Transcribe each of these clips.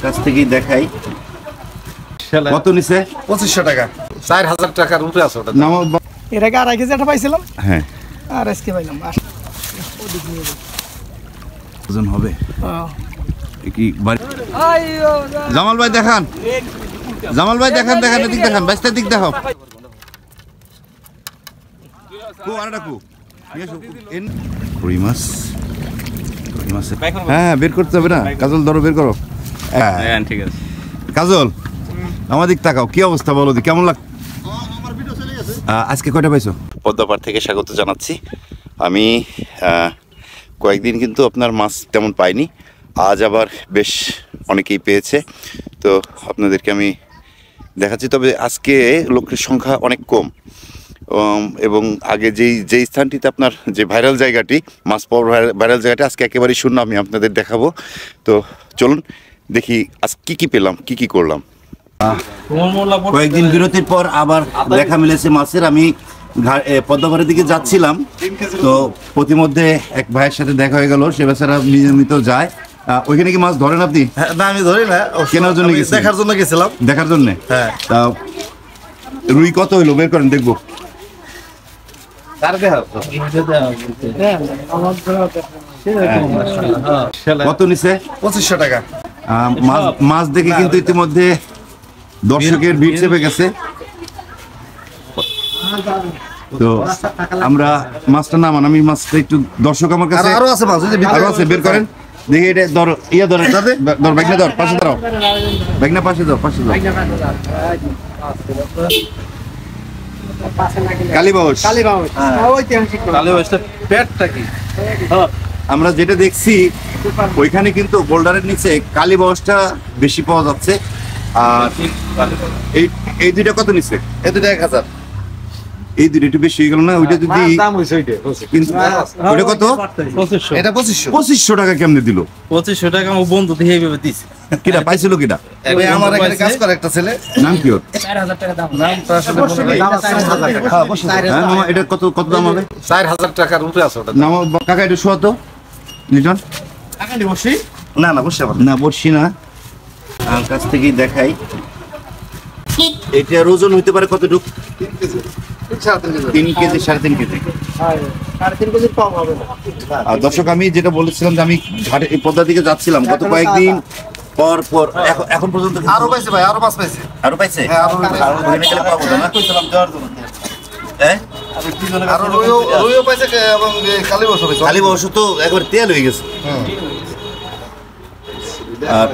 কাছ থেকেই দেখাই কত নিছে 2500 টাকা 4000 টাকার উপরে আছে ওটা এর আগে 2.5 কেজি একটা পাইছিলাম হ্যাঁ আর আজকে পাইলাম ওজন হবে কি জামাল ভাই দেখান এদিক দেখান বাইশটা দিক দেখাও রুই মাছ হ্যাঁ বের করতে হবে না কাজল ধরো বের করো ঠিক আছে কাজল আমার দিক তাকাও কি অবস্থা বলো দি কেমন লাগ আজকে কয়টা পাইছো পদ্মাপাড় থেকে স্বাগত জানাচ্ছি আমি কয়েকদিন কিন্তু আপনার মাছ তেমন পাইনি আজ আবার বেশ অনেকেই পেয়েছে তো আপনাদেরকে আমি দেখাচ্ছি তবে আজকে লোকের সংখ্যা অনেক কম এবং আগে যেই স্থানটিতে আপনার যে ভাইরাল জায়গাটি মাছ পাওয়ার ভাইরাল জায়গাটি আজকে একেবারেই শূন্য আমি আপনাদের দেখাবো তো চলুন দেখি আজ কি পেলাম কি করলাম কয়েকদিন বিরতির পর আবার দেখা মিলেছে মাছের আমি পদ্মাপাড়ের দিকে যাচ্ছিলাম তো প্রতিমধ্যে এক ভাইয়ের সাথে দেখা হয়ে গেল সে বেচারা নিয়মিত যায় ওইখানে কি মাছ ধরেন আপনি না আমি ধরি না কেনার জন্য দেখার জন্য গেছিলাম দেখার জন্য হ্যাঁ তা রুই কত হইলো বের করেন দেখবো কত নিছে 2500 টাকা মাছ দেখে কিন্তু ইতিমধ্যে দর্শকের ভিড় চেপে গেছে তো আমরা মাছটা নামান আমি মাছটা একটু দর্শক আমার কাছে আরো আছে মাছ আরো আছে বের করেন দেখি এটা ধর ধর ব্যাগনা ধর পাশে দাঁড়াও ব্যাগনা পাশে দাও আমরা যেটা দেখছি ওইখানে কিন্তু বোল্ডারের নিচে কালীবাউসটা বেশি পাওয়া যাচ্ছে আর এই দুইটা কত নিচ্ছে এই দুটো 1000 এই দুটো একটু বেশি হয়ে গেল না ওইটা যদি দাম হইছে ওইটা কিন্তু ওইটা কত 2500 এটা 2500 টাকা কেমনে দিল 2500 টাকা আমার বন্ধু দিয়ে এইভাবে দিছে কিটা পাইছিল কিটা আমার এখানে কাজ করে একটা ছেলে নাম কি ওর 4000 টাকা দাম নাম তো আসলে মামা এটা কত দাম হবে 4000 টাকার উপরে আছে ওটা নাম কাকা এটা শোয়া তো লিটন টাকা দি বসি না বসে আবার না বসছি না কাছ থেকেই দেখাই এটার ওজন হইতে পারে কতটুক 3 কেজি 3.5 কেজি 3.5 কেজির কম হবে না আর দর্শক আমি যেটা বলেছিলাম যে আমি ঘাটে পদ্মার দিকে যাচ্ছিলাম গত কয়েকদিন পর এখন পর্যন্ত আরো পাইছে ভাই আরো মাছ পাইছে আরো পাইছে হ্যাঁ আরো ওখানে গেলে পাবো না কইছিলাম যাওয়ার জন্য হ্যাঁ আরো রুইও পাইছে এবং কালীবাউস পাইছে কালীবাউস তো একবার তেল হয়ে গেছে আর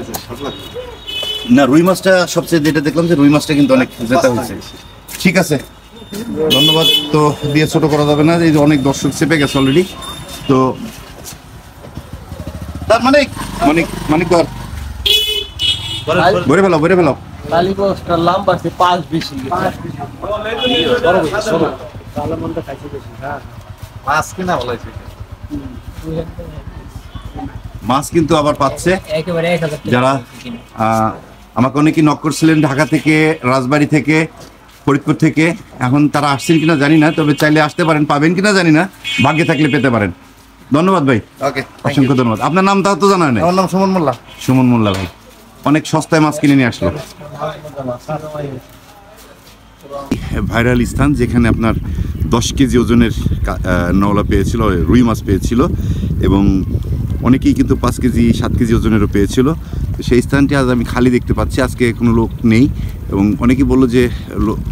না রুই মাছটা সবচেয়ে যেটা দেখলাম যে রুই মাছটা কিন্তু অনেক জেতা হয়েছে ঠিক আছে ধন্যবাদ তো দিয়ে ছোট করা যাবে না এই যে অনেক দর্শক চেপে গেছে অলরেডি তো তার মানে কর ভরে ফেলো কালীবাউসটার লম্বা আছে 5 বেশি মাছ কিনা বলাইছে মাছ কিন্তু আবার পাচ্ছে একেবারে 1000 যারা আমাকে অনেকেই নক করছিলেন ঢাকা থেকে রাজবাড়ী থেকে ফরিদপুর থেকে এখন তারা আসছেন কিনা জানি না তবে চাইলে আসতে পারেন পাবেন কিনা জানি না ভাগ্যে থাকলে পেতে পারেন ধন্যবাদ ভাই ওকে অসংখ্য ধন্যবাদ আপনার নাম তাও তো জানা নেই আমার নাম সুমন মোল্লা ভাই অনেক সস্তায় মাছ কিনে নিয়ে আসলো ভাইরাল স্থান যেখানে আপনার 10 কেজি ওজনের নওলা পেয়েছিল রুই মাছ পেয়েছিল এবং অনেকেই কিন্তু 5 কেজি 7 কেজি ওজনেরও পেয়েছিল সেই স্থানটি আজ আমি খালি দেখতে পাচ্ছি আজকে কোনো লোক নেই এবং অনেকেই বললো যে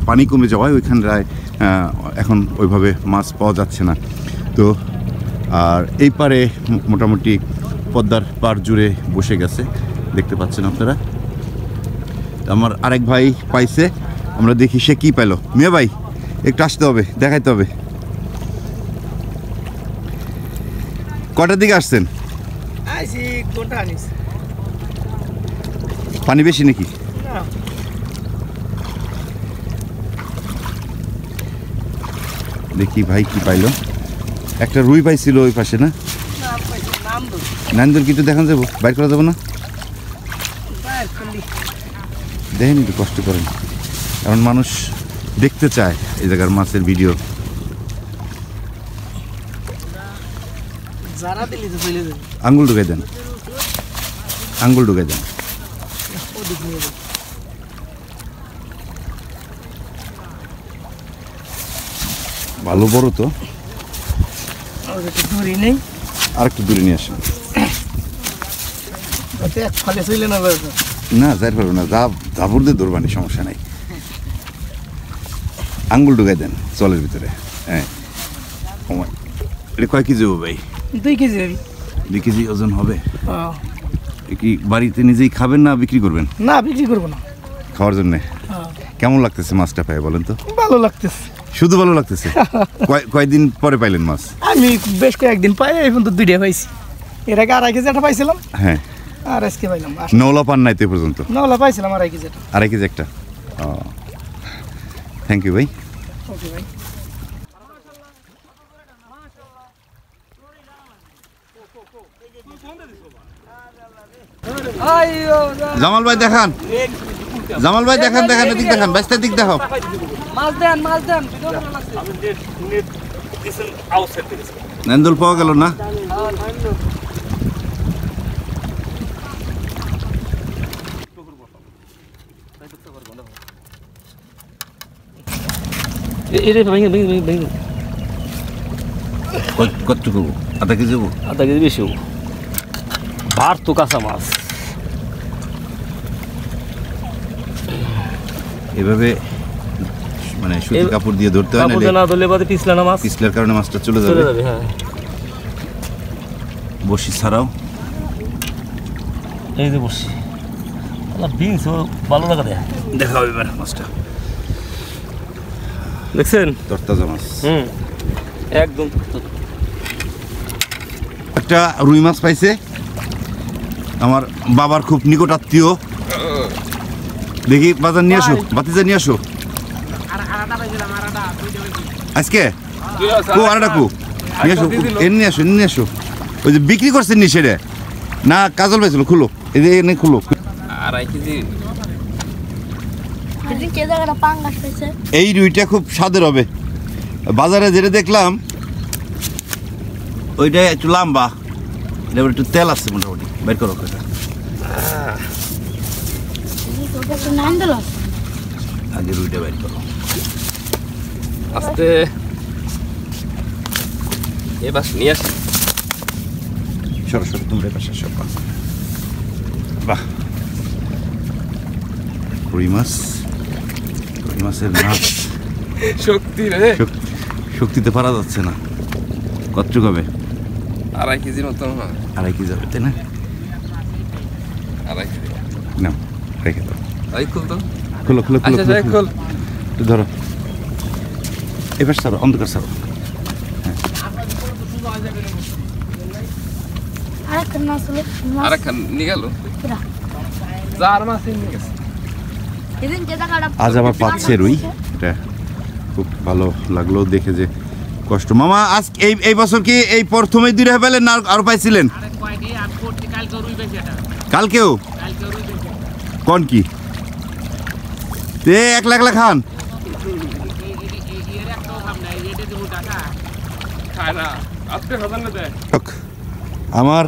পানি কমে যাওয়ায় ওইখানটায় এখন ওইভাবে মাছ পাওয়া যাচ্ছে না তো আর এই পারে মোটামুটি পদ্মার পাড় জুড়ে বসে গেছে দেখতে পাচ্ছেন আপনারা আমার আরেক ভাই পাইছে আমরা দেখি সে কি পেল মিয়া ভাই একটু আসতে হবে দেখাইতে হবে কটার দিকে আসছেন পানি বেশি নাকি দেখি ভাই কি পাইলো একটা রুই পাইছিল ওই পাশে না নান্দুর কিছু দেখান যাবো বাইর করা যাবো না দেখেন একটু কষ্ট করেন কারণ মানুষ দেখতে চায় এই জায়গার মাছের ভিডিও আঙ্গুল ঢুকাই দেন ভালো বড় তো, ধরি নেই আর একটু দূরে নিয়ে আসেন। এক ফলে চলে না না যাই পারবো না, জাবর দিয়ে ধরবানি, সমস্যা নাই। আঙ্গুল ঢুকাই দেন জলের ভিতরে। হ্যাঁ, এটা কয় কেজি হবে ভাই? 2 কেজি হবে। 2 কেজি ওজন হবে। এ কি বাড়িতে নিজেই খাবেন না বিক্রি করবেন? না, বিক্রি করবো না, খাওয়ার জন্যে। কেমন লাগতেছে মাছটা পাই বলেন তো? ভালো লাগতেছে। শুধু ভালো লাগতেছে? কয়দিন পরে পাইলেন মাছ? আমি বেশ কয়েকদিন পাই, এখন তো 2টা পাইছি। এর আগে 2.5 কেজি একটা পাইছিলাম, হ্যাঁ। আর আজকে পাইলাম। নওলা পান নাই তো এ পর্যন্ত? নওলা পাইছিলাম 2.5 কেজি একটা। 2.5 কেজি একটা। ও, থ্যাংক ইউ ভাই। ওকে ভাই। জামাল ভাই দেখান, জামাল ভাই দেখান, এদিক দেখান, বাইশটার দিক দেখাও। মাছ দেন, মাছ দেন। নেন্দুল পাওয়া গেল না? কতটুকু? 1/2 কেজি হবো? 1/2 কেজি বেশি হবো। ভার তো কাঁচা মাছ। এভাবে মানে সুতি কাপড় দিয়ে ধরতে হয়, কাপড় না ধরলে বাদে পিছলে না মাছ, পিছলার কারণে মাছটা চলে চলে যাবে। যাবে। হ্যাঁ, বসি ছাড়াও। এই যে বসি বিনস ভালো লাগা দেয়। দেখাও এবার মাছটা, দেখছেন? তরতাজা মাছ। একদম একটা রুই মাছ পাইছে আমার বাবার খুব নিকট আত্মীয়। দেখি বাজার নিয়ে আসো, বাতিজা নিয়ে আসো আজকে। কো আরেকটা কো নিয়ে আসো, নিয়ে আসো, নিয়ে আসো। ওই যে বিক্রি করছেন নি সেটা না? কাজল পাইছিল, খুলো এই যে এনে খুলো। 2.5 কেজি। এই রুইটা খুব স্বাদের হবে। বাজারে যেটা দেখলাম ওইটা একটু লম্বা, এটা একটু তেল আছে মোটামুটি। বের করো এটা, আগে রুইটা বের করো। আস্তে এবার নিয়ে আসি। সরো তোমরা পাশে সব। বাহ, রুই মাছের মাছ শক্তি রে, শক্তিতে পারা যাচ্ছে না। কতটুকু হবে? 2.5 কেজির মতো। 2.5 কেজি হবে, তাই না? 2.5 কেজি। না, রেখে দাও। এই খুল তো। খুলো আচ্ছা যাই খুল। একটু ধরো, এবার সারো, অন্ধকার সারো। আরেকখান নিয়ে গেল। 4 মাছ নিয়ে গেছে। আজ আবার পাচ্ছে রুই, এটা খুব ভালো লাগলো দেখে যে কষ্ট। মামা আজ এই বছর কি এই প্রথমেই 2 পেলেন না আরো পাইছিলেন? কালকেও কোন কি তে 1 লাখ খান? আমার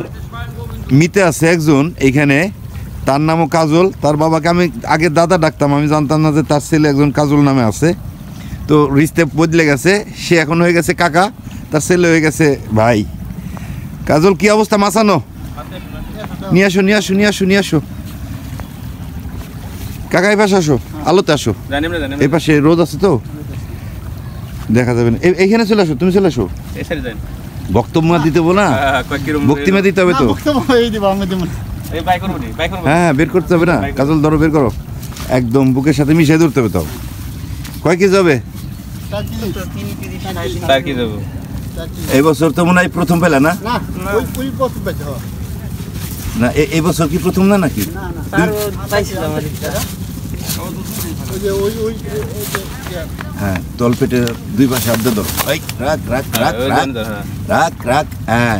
মিতে আছে একজন এইখানে, তার নামও কাজল। তার বাবাকে আমি আগে দাদা ডাকতাম, আমি জানতাম না যে তার ছেলে একজন কাজল নামে আছে। তো রিস্তে বদলে গেছে, সে এখন হয়ে গেছে কাকা, তার ছেলে হয়ে গেছে ভাই। কাজল কি অবস্থা? মাছানো নিয়ে আসো। কাকা এই পাশে আসো, আলোতে আসো। এই পাশে রোদ আছে তো দেখা যাবে না। এইখানে চলে আসো, তুমি চলে আসো। বক্তব্য দিতে বলো না, বক্তিমা দিতে হবে তো। হ্যাঁ, বের করতে হবে না? কাজল ধরো, বের করো, একদম বুকের সাথে মিশিয়ে ধরতে হবে। তাও কয় কেজি হবে? 4 কেজি যাবো। এই বছর তো মনে হয় প্রথম পেলে না? না এই বছর কি প্রথম না নাকি? হ্যাঁ, তল পেটে 2 পাশে আবদা ধরো। রাখ। হ্যাঁ,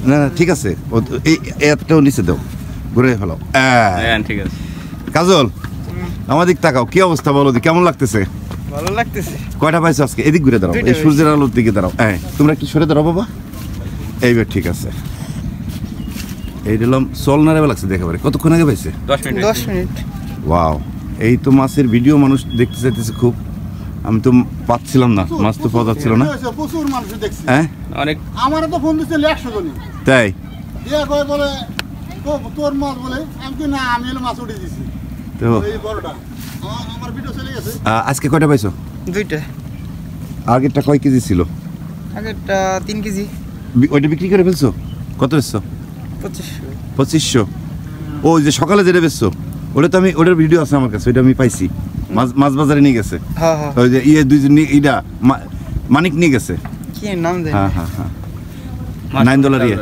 না ঠিক আছে, একটাও নিচে দাও, ঘুরে ফেলাও। ঠিক আছে। কাজল আমার দিক তাকাও, কি অবস্থা বলো, কেমন লাগতেছে? ভালো লাগতেছে। কয়টা পাইছো আজকে? এদিক ঘুরে দাঁড়াও, এই সূর্যের আলোর দিকে দাঁড়াও। হ্যাঁ, তোমরা একটু সরে দাঁড়াও বাবা। এইবার ঠিক আছে। এই দিলাম চল নাড়াবে লাগছে দেখাবারে কতক্ষণ আগে পাইছে 10 মিনিট ওয়াও এই তো মাছের ভিডিও মানুষ দেখতে চাইতেছে খুব আমি তো পাচ্ছিলাম না মাছ তো পাওয়া যাচ্ছিল না প্রচুর মানুষ দেখছি হ্যাঁ অনেক আমার তো ফোন দিচ্ছে 100 জনই তাই দিয়া কয় বলে তোর মাছ বলে আমি কি না আমি হলো মাছ উঠে দিছি তো এই বড়টা আমার ভিডিও চলে গেছে আজকে কয়টা পাইছো দুইটা আগেরটা কয় কেজি ছিল আগেরটা 3 কেজি ওইটা বিক্রি করে ফেলছো কত বেচছো 2500 2500 ও যে সকালে যেটা বেচছো ওটা তো আমি ওটার ভিডিও আছে আমার কাছে ওইটা আমি পাইছি মাছ বাজারে নিয়ে গেছে হ্যাঁ হ্যাঁ ওই যে দুইজন এইটা মানিক নিয়ে গেছে কি নাম দেন হ্যাঁ হ্যাঁ হ্যাঁ $9 ইয়ে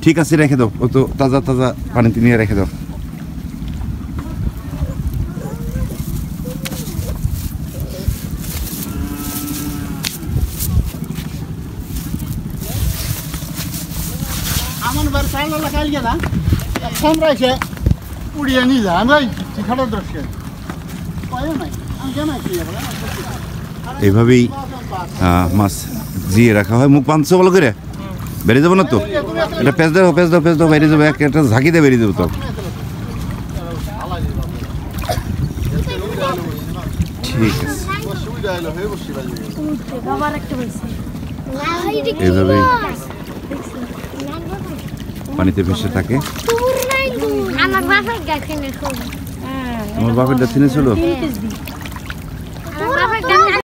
ঠিক আছে রেখে দাও ও তো তাজা তাজা পানিতে নিয়ে রেখে দাও আমার বাড়ি চাইলা কাল গেলা সামরা এসে উড়িয়ে নিয়ে যা আমি খাটার দর্শে পাই নাই আমি কেন কি বলে এইভাবেই মাছ জিয়ে রাখা হয় মুখ পাঁচশো ভালো করে বেরিয়ে যাবো না তো এটা পেঁচ দাও বেরিয়ে যাবো একটা ঝাঁকি দিয়ে বেরিয়ে যাবো তো ঠিক আছে সুবিধা হলো হয়ে বসছি বাজে এইভাবেই পানিতে ভেসে থাকে আমার বাবার গাছে না খুব আমার বাপের দাঁত ছিল